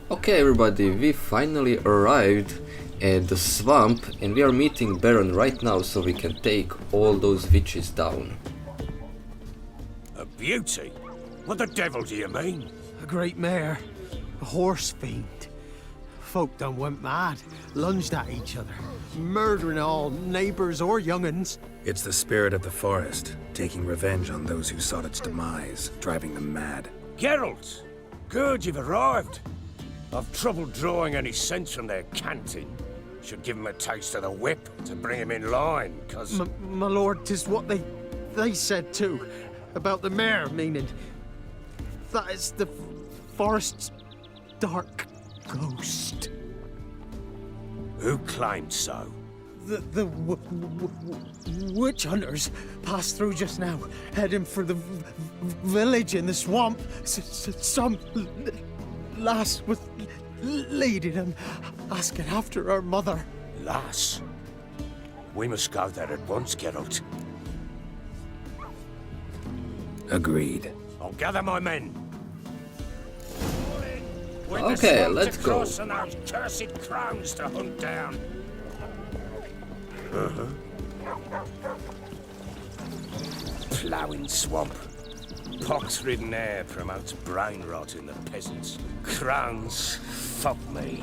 Okay everybody, we finally arrived at the swamp and we are meeting Baron right now so we can take all those witches down. A beauty? What the devil do you mean? A great mare. A horse fiend. Folk done went mad, lunged at each other, murdering all neighbors or young'uns. It's the spirit of the forest, taking revenge on those who sought its demise, driving them mad. Geralt! Good, you've arrived. I've trouble drawing any sense from their canting. Should give 'em a taste of the whip to bring 'em in line, 'cause... My lord, 'tis what they said too, about the mare, meaning that is the forest's dark ghost. Who claimed so? The witch hunters passed through just now, heading for the village in the swamp. Some lass was leading them, asking after her mother. Lass? We must go there at once, Geralt. Agreed. I'll gather my men. Okay, let's go. And those cursed crowns to hunt down. Ploughing swamp. Pox-ridden air promotes brain rot in the peasants. Crowns, fuck me.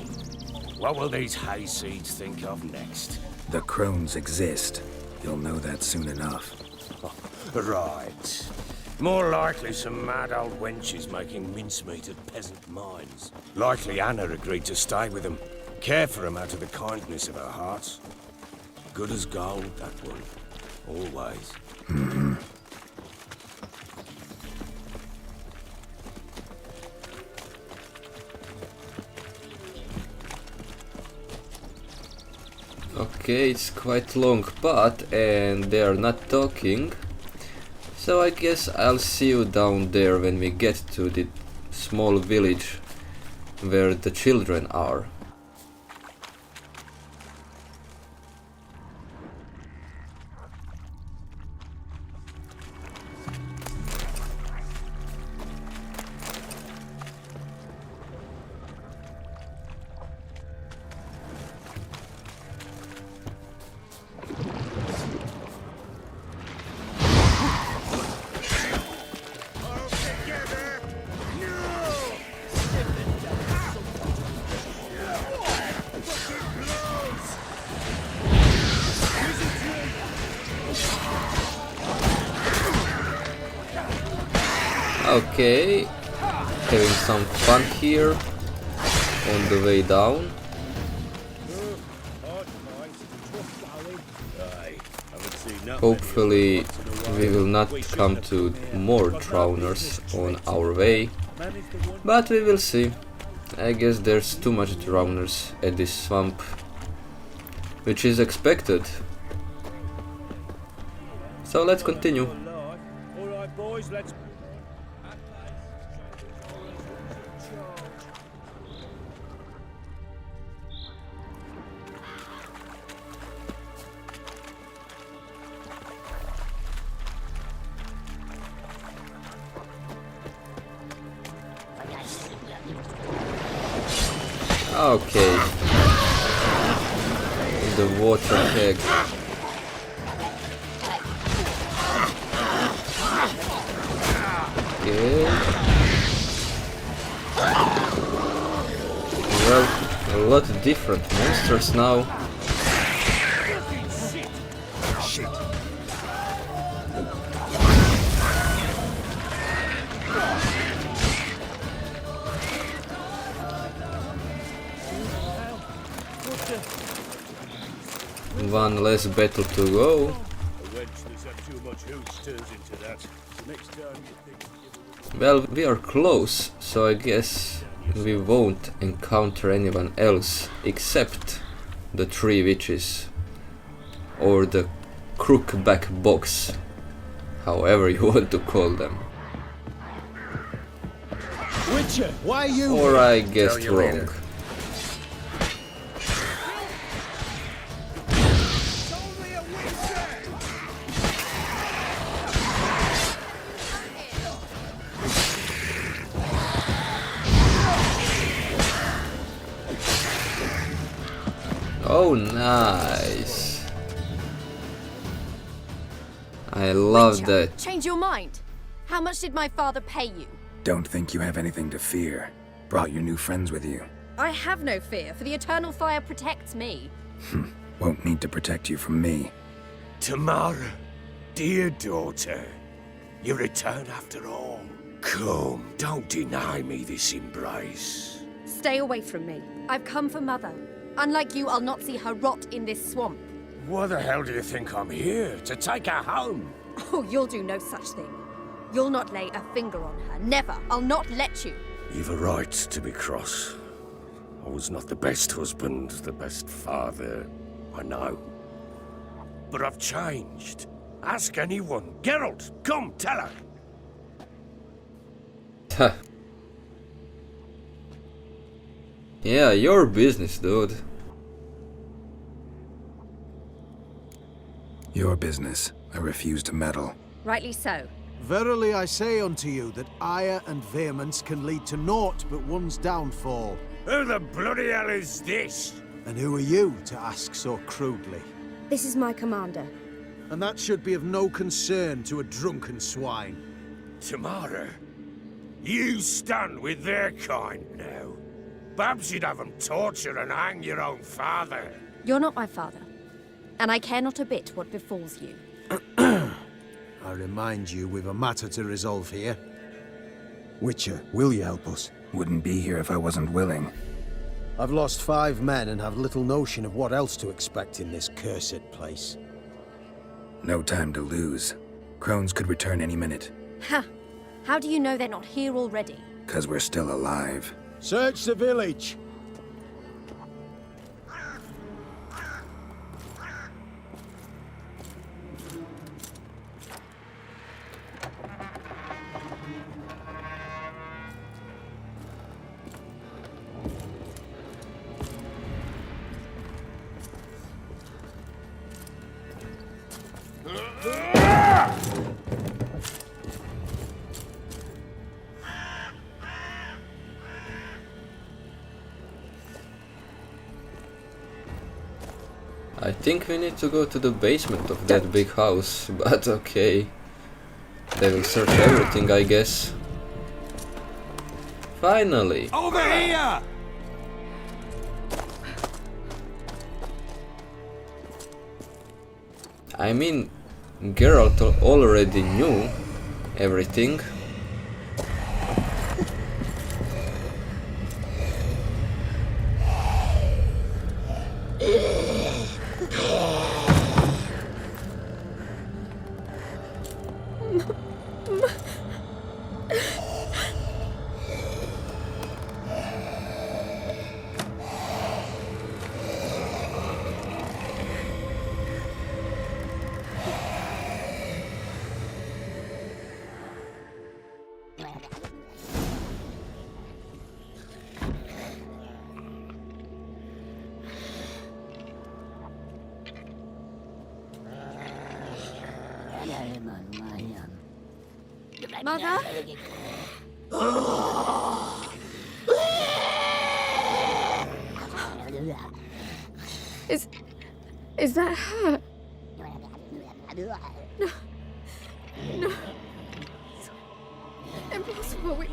What will these hayseeds think of next? The crones exist. You'll know that soon enough. Right. More likely some mad old wenches making mincemeat at peasant mines. Likely Anna agreed to stay with them. Care for them out of the kindness of her heart. Good as gold, that one. Always. Okay, it's quite long path and they are not talking. So I guess I'll see you down there when we get to the small village where the children are. Okay, having some fun here on the way down. Hopefully we will not come to more drowners on our way, but we will see. I guess there's too much drowners at this swamp, which is expected. So let's continue. Alright boys, let's... Okay. The water keg. Okay. Well, a lot of different monsters now. Shit. One less battle to go. Well, we are close, so I guess we won't encounter anyone else except the three witches or the Crookback Bogs, however you want to call them. Witcher, why you? Or I guessed Tell you wrong. later. Oh, nice. I love Witcher, that. Change your mind. How much did my father pay you? Don't think you have anything to fear. Brought your new friends with you. I have no fear, for the eternal fire protects me. Won't need to protect you from me. Tamara, dear daughter, you return after all. Come, don't deny me this embrace. Stay away from me. I've come for Mother. Unlike you, I'll not see her rot in this swamp. Why the hell do you think I'm here? To take her home? Oh, you'll do no such thing. You'll not lay a finger on her. Never. I'll not let you. You've a right to be cross. I was not the best husband, the best father, I know. But I've changed. Ask anyone. Geralt, come, tell her. Yeah, your business, dude. Your business. I refuse to meddle. Rightly so. Verily I say unto you that ire and vehemence can lead to naught but one's downfall. Who the bloody hell is this? And who are you to ask so crudely? This is my commander. And that should be of no concern to a drunken swine. Tamara, you stand with their kind now. Perhaps you'd have them torture and hang your own father. You're not my father. And I care not a bit what befalls you. I remind you we've a matter to resolve here. Witcher, will you help us? Wouldn't be here if I wasn't willing. I've lost 5 men and have little notion of what else to expect in this cursed place. No time to lose. Crones could return any minute. Ha! How do you know they're not here already? 'Cause we're still alive. Search the village! I think we need to go to the basement of that big house, but okay. They will search everything, I guess. Finally! Over here! I mean, Geralt already knew everything. Mother? Is that her? No. No. It's impossible.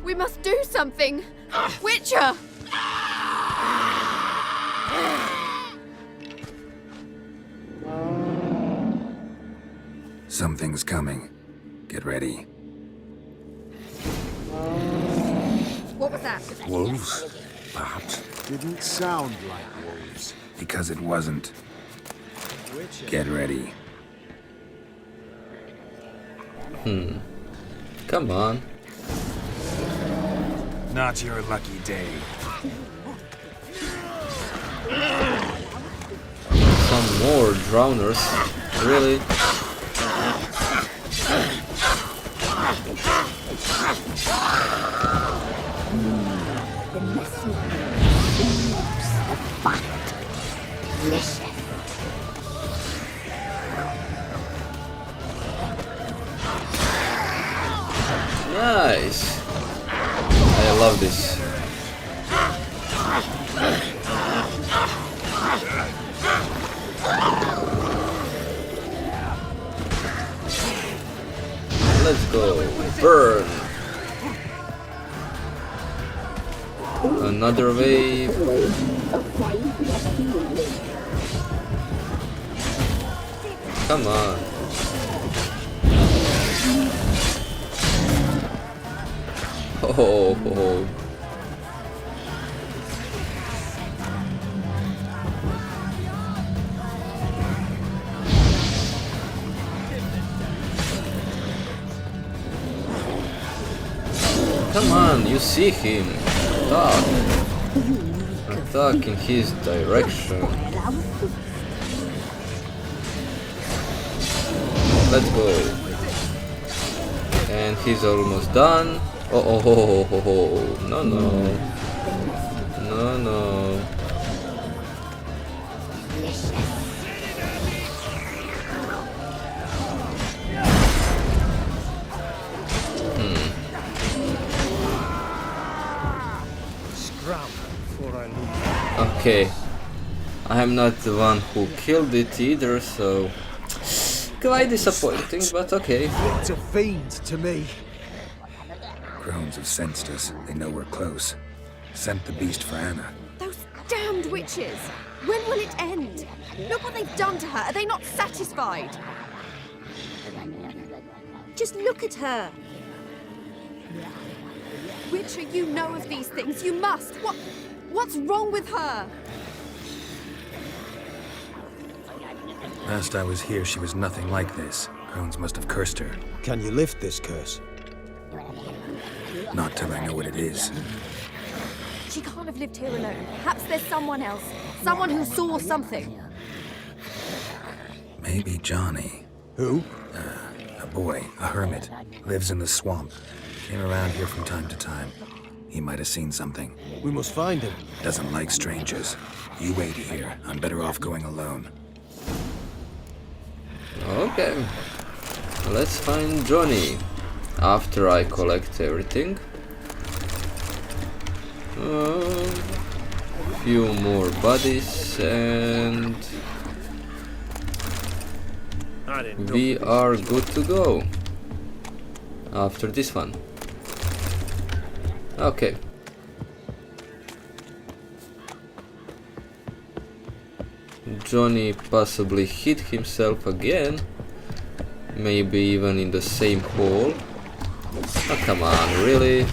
We must do something. Witcher! Something's coming. Get ready. What was that? Wolves? Perhaps. Didn't sound like wolves. Because it wasn't. Witcher. Get ready. Come on. Not your lucky day. Some more drowners. Really? Nice. I love this. Let's go. Burn. Another wave. Come on. Oh. Come on, you see him. Attack in his direction. Let's go. And he's almost done. Oh. No. Okay, I am not the one who killed it either, so quite disappointing, but okay. It's a fiend to me. Crones have sensed us. They know we're close. Sent the beast for Anna. Those damned witches! When will it end? Look what they've done to her. Are they not satisfied? Just look at her. Witcher, you know of these things. You must. What's wrong with her? Last I was here, she was nothing like this. Crones must have cursed her. Can you lift this curse? Not till I know what it is. She can't have lived here alone. Perhaps there's someone else. Someone who saw something. Maybe Johnny. Who? A boy, a hermit. Lives in the swamp. Came around here from time to time. He might have seen something. We must find him. Doesn't like strangers. You wait here. I'm better off going alone. Okay. Let's find Johnny. After I collect everything. Few more bodies and we are good to go after this one. Okay. Johnny possibly hit himself again, maybe even in the same hole. Oh, come on, really?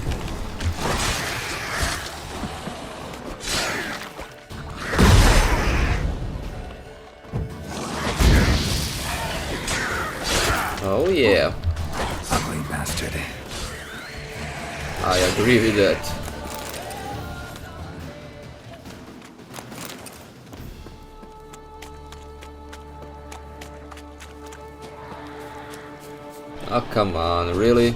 Oh yeah. Ugly bastard. I agree with that. Oh, come on, really?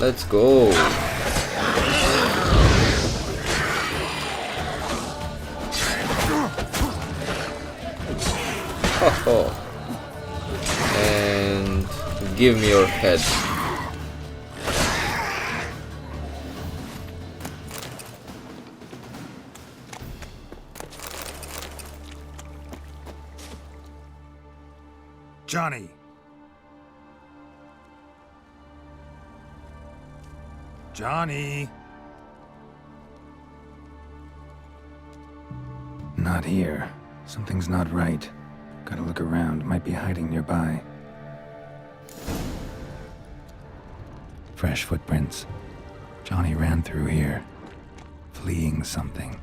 Let's go. Oh. And give me your head. Johnny. Johnny. Not here. Something's not right. Gotta look around. Might be hiding nearby. Fresh footprints. Johnny ran through here. Fleeing something.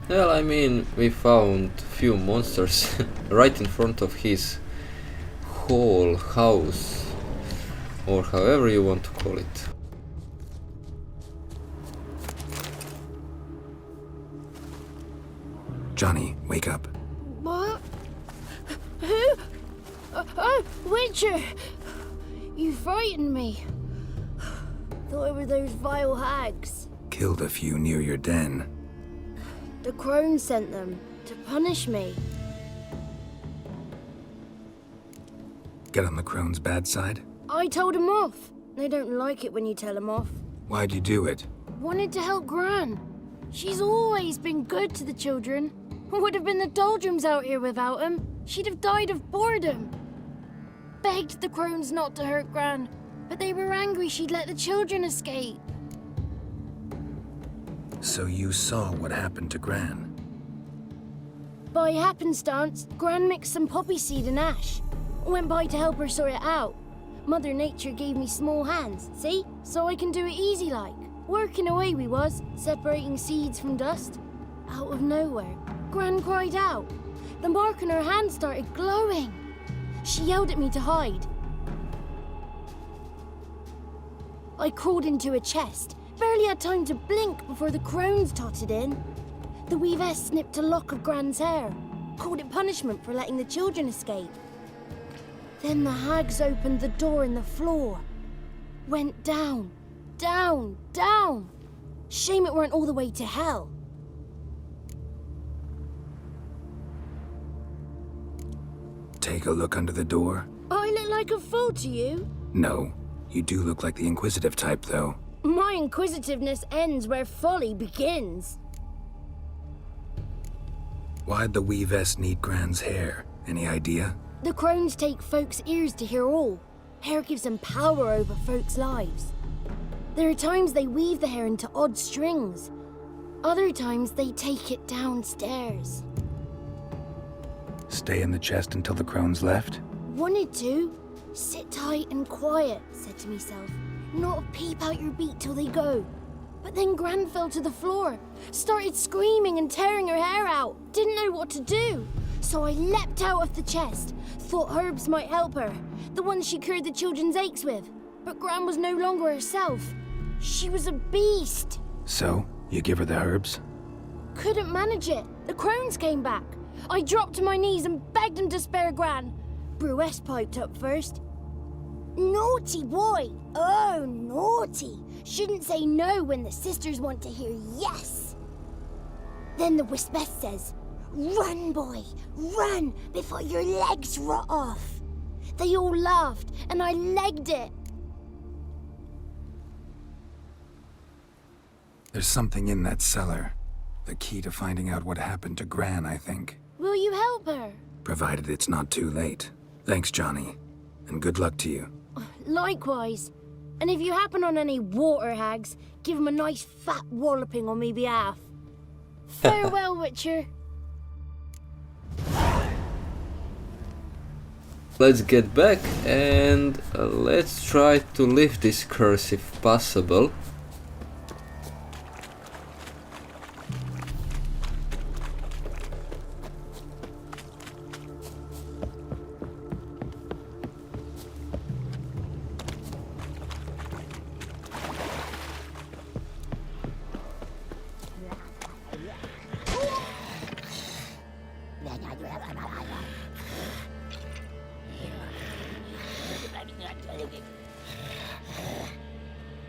Well, I mean, we found few monsters right in front of his whole house, or however you want to call it. Johnny, wake up. What? Who? Oh, Witcher! You frightened me. Thought it were those vile hags. Killed a few near your den. The crone sent them to punish me. Get on the crone's bad side? I told him off. They don't like it when you tell them off. Why'd you do it? Wanted to help Gran. She's always been good to the children. Would have been the doldrums out here without him. She'd have died of boredom. Begged the crones not to hurt Gran, but they were angry she'd let the children escape. So you saw what happened to Gran? By happenstance, Gran mixed some poppy seed and ash. Went by to help her sort it out. Mother Nature gave me small hands, see? So I can do it easy like. Working away we was, separating seeds from dust. Out of nowhere, Gran cried out. The mark on her hand started glowing. She yelled at me to hide. I crawled into a chest. Barely had time to blink before the crones totted in. The weavess snipped a lock of Gran's hair. Called it punishment for letting the children escape. Then the hags opened the door in the floor. Went down, down, down. Shame it weren't all the way to hell. Take a look under the door? I look like a fool to you? No. You do look like the inquisitive type, though. My inquisitiveness ends where folly begins. Why'd the weavess need Gran's hair? Any idea? The crones take folks' ears to hear all. Hair gives them power over folks' lives. There are times they weave the hair into odd strings. Other times they take it downstairs. Stay in the chest until the crones left? Wanted to. Sit tight and quiet, said to myself. Not a peep out your beat till they go. But then Gran fell to the floor. Started screaming and tearing her hair out. Didn't know what to do. So I leapt out of the chest. Thought herbs might help her. The ones she cured the children's aches with. But Gran was no longer herself. She was a beast. So, you give her the herbs? Couldn't manage it. The crones came back. I dropped to my knees and begged them to spare Gran. Brewess piped up first. Naughty boy. Oh, naughty. Shouldn't say no when the sisters want to hear yes. Then the Wispess says, run, boy, run before your legs rot off. They all laughed and I legged it. There's something in that cellar. The key to finding out what happened to Gran, I think. Will you help her? Provided it's not too late. Thanks, Johnny. And good luck to you. Likewise. And if you happen on any water hags, give them a nice fat walloping on me behalf. Farewell, Witcher. Let's get back and let's try to lift this curse if possible.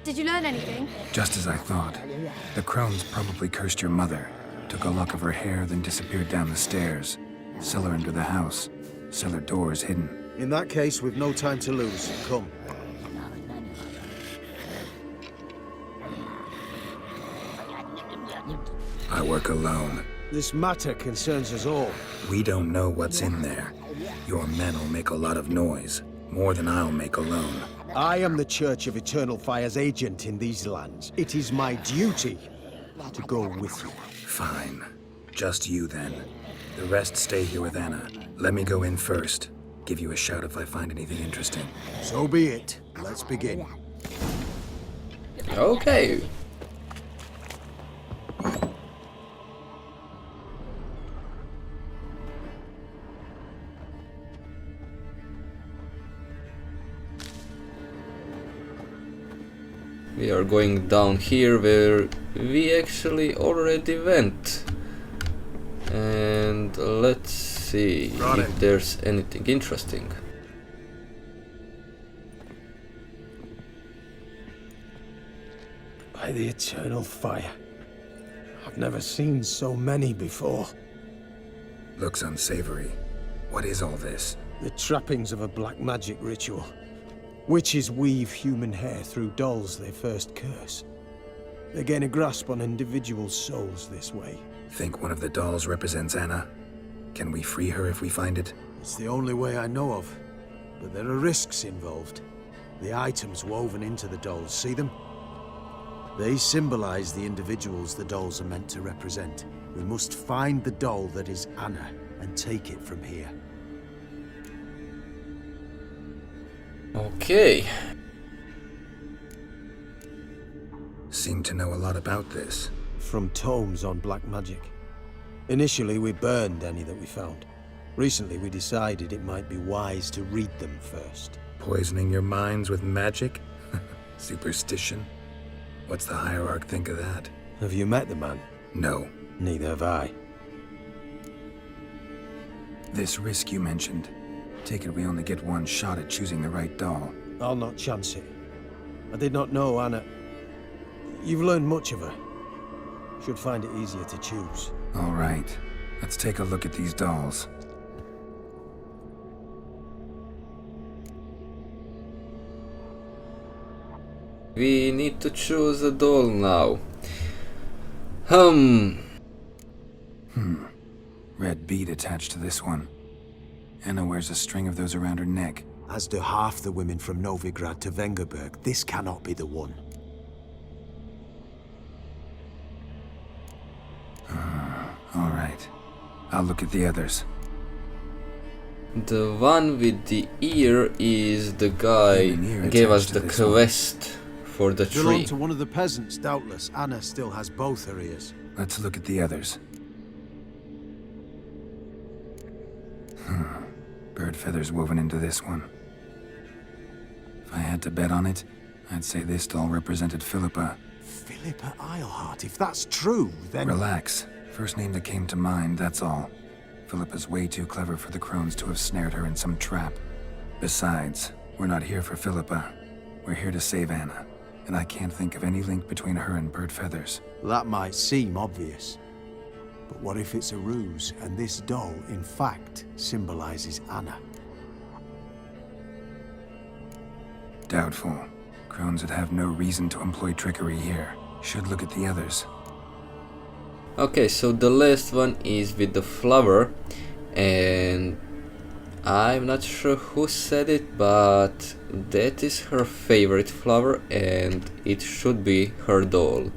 Did you learn anything? Just as I thought. The crones probably cursed your mother. Took a lock of her hair, then disappeared down the stairs. Cellar under the house. Cellar doors hidden. In that case, we've no time to lose. Come. I work alone. This matter concerns us all. We don't know what's in there. Your men'll make a lot of noise. More than I'll make alone. I am the Church of Eternal Fire's agent in these lands. It is my duty to go with you. Fine. Just you then. The rest stay here with Anna. Let me go in first. Give you a shout if I find anything interesting. So be it. Let's begin. Okay. We are going down here where we actually already went. And let's see if there's anything interesting. By the eternal fire. I've never seen so many before. Looks unsavory. What is all this? The trappings of a black magic ritual. Witches weave human hair through dolls they first curse. They gain a grasp on individuals' souls this way. Think one of the dolls represents Anna? Can we free her if we find it? It's the only way I know of. But there are risks involved. The items woven into the dolls, see them? They symbolize the individuals the dolls are meant to represent. We must find the doll that is Anna and take it from here. Okay. Seem to know a lot about this. From tomes on black magic. Initially, we burned any that we found. Recently, we decided it might be wise to read them first. Poisoning your minds with magic? Superstition? What's the hierarch think of that? Have you met the man? No. Neither have I. This risk you mentioned. Take it we only get one shot at choosing the right doll. I'll not chance it. I did not know Anna. You've learned much of her. Should find it easier to choose. All right. Let's take a look at these dolls. We need to choose a doll now. Red bead attached to this one. Anna wears a string of those around her neck. As do half the women from Novigrad to Vengerberg. This cannot be the one. All right. I'll look at the others. The one with the ear is the guy Human ear gave us attached the to this one. quest for the Belong tree. to one of the peasants, doubtless. Anna still has both her ears. Let's look at the others. Bird feathers woven into this one. If I had to bet on it, I'd say this doll represented Philippa. Philippa Eilhart, if that's true, then... Relax. First name that came to mind, that's all. Philippa's way too clever for the crones to have snared her in some trap. Besides, we're not here for Philippa. We're here to save Anna. And I can't think of any link between her and Bird Feathers. That might seem obvious. But what if it's a ruse, and this doll, in fact, symbolizes Anna? Doubtful. Crones would have no reason to employ trickery here. Should look at the others. Okay, so the last one is with the flower, and I'm not sure who said it, but that is her favorite flower and it should be her doll.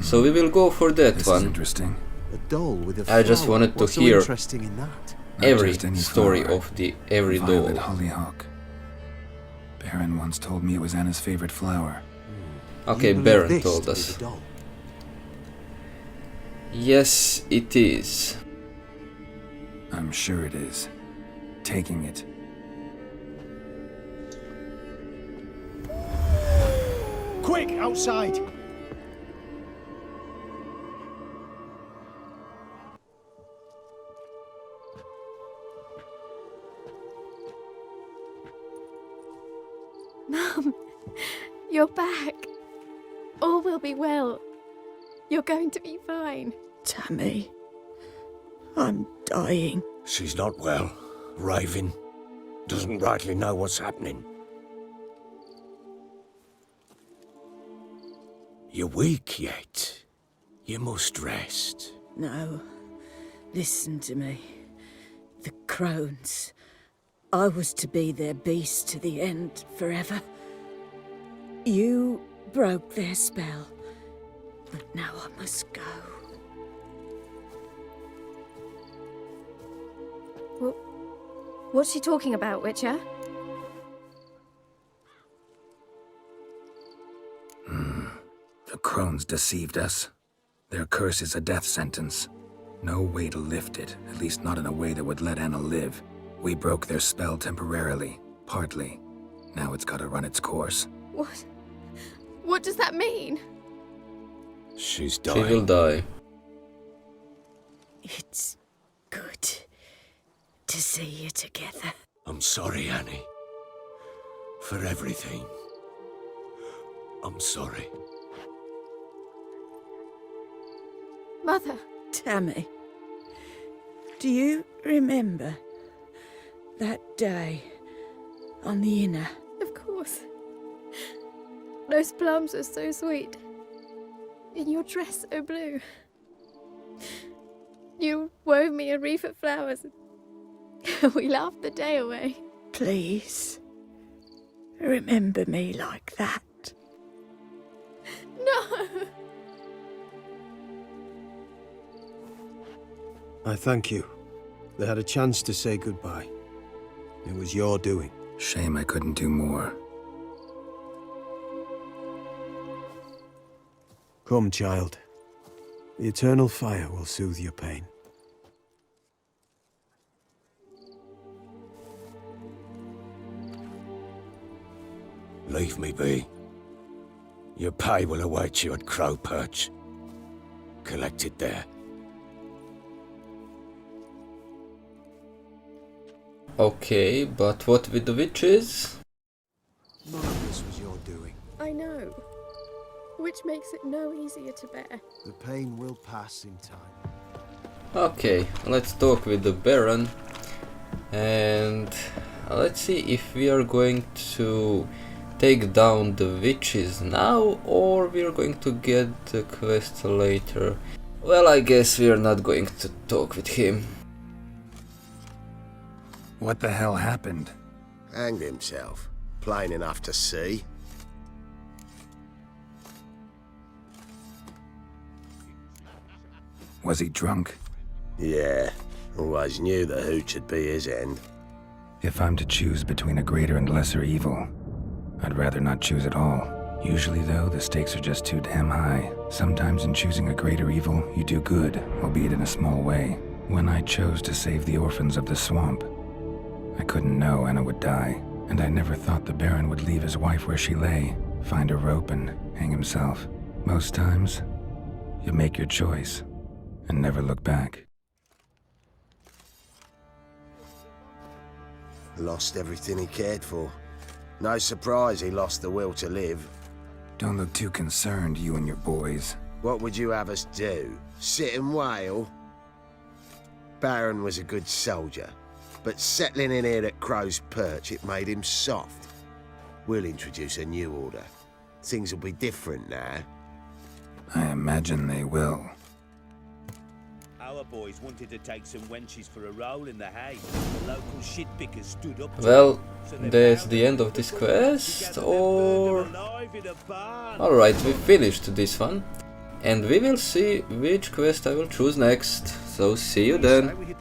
So we will go for that This is one. interesting. A doll with a I just flower. wanted to What's so hear interesting in that? Not Every just any story flower. of the every Violet doll. hollyhock. Baron once told me it was Anna's favorite flower. Okay, You believe Baron this told to be us. the doll? Yes, it is. I'm sure it is. Taking it. Quick, outside! Mum, you're back. All will be well. You're going to be fine. Tammy, I'm dying. She's not well. Raving. Doesn't rightly know what's happening. You're weak yet. You must rest. No, listen to me. The crones. I was to be their beast to the end, forever. You broke their spell, but now I must go. What's she talking about, Witcher? The crones deceived us. Their curse is a death sentence. No way to lift it, at least not in a way that would let Anna live. We broke their spell temporarily, partly. Now it's gotta run its course. What? What does that mean? She's She will dying. die. It's good to see you together. I'm sorry, Annie. For everything. I'm sorry. Mother, Tammy, do you remember That day on the inner. Of course. Those plums are so sweet. And your dress so blue. You wove me a wreath of flowers. We laughed the day away. Please, remember me like that. No! I thank you. They had a chance to say goodbye. It was your doing. Shame I couldn't do more. Come, child. The eternal fire will soothe your pain. Leave me be. Your pay will await you at Crow Perch. Collect it there. Okay, but what with the witches? None of this was your doing. I know. Which makes it no easier to bear. The pain will pass in time. Okay, let's talk with the Baron. And let's see if we are going to take down the witches now, or we are going to get the quest later. Well, I guess we are not going to talk with him. What the hell happened? Hanged himself. Plain enough to see. Was he drunk? Yeah. Always knew the hooch would be his end. If I'm to choose between a greater and lesser evil, I'd rather not choose at all. Usually though, the stakes are just too damn high. Sometimes in choosing a greater evil, you do good, albeit in a small way. When I chose to save the orphans of the swamp, I couldn't know Anna would die, and I never thought the Baron would leave his wife where she lay, find a rope and hang himself. Most times, you make your choice and never look back. Lost everything he cared for. No surprise he lost the will to live. Don't look too concerned, you and your boys. What would you have us do? Sit and wail? Baron was a good soldier, but settling in here at Crow's Perch, it made him soft. We'll introduce a new order. Things will be different now. I imagine they will. Our boys wanted to take some wenches for a roll in the hay. The local shitpickers stood up. Well, that's the end of this quest, or... Alright, we finished this one. And we will see which quest I will choose next. So see you then.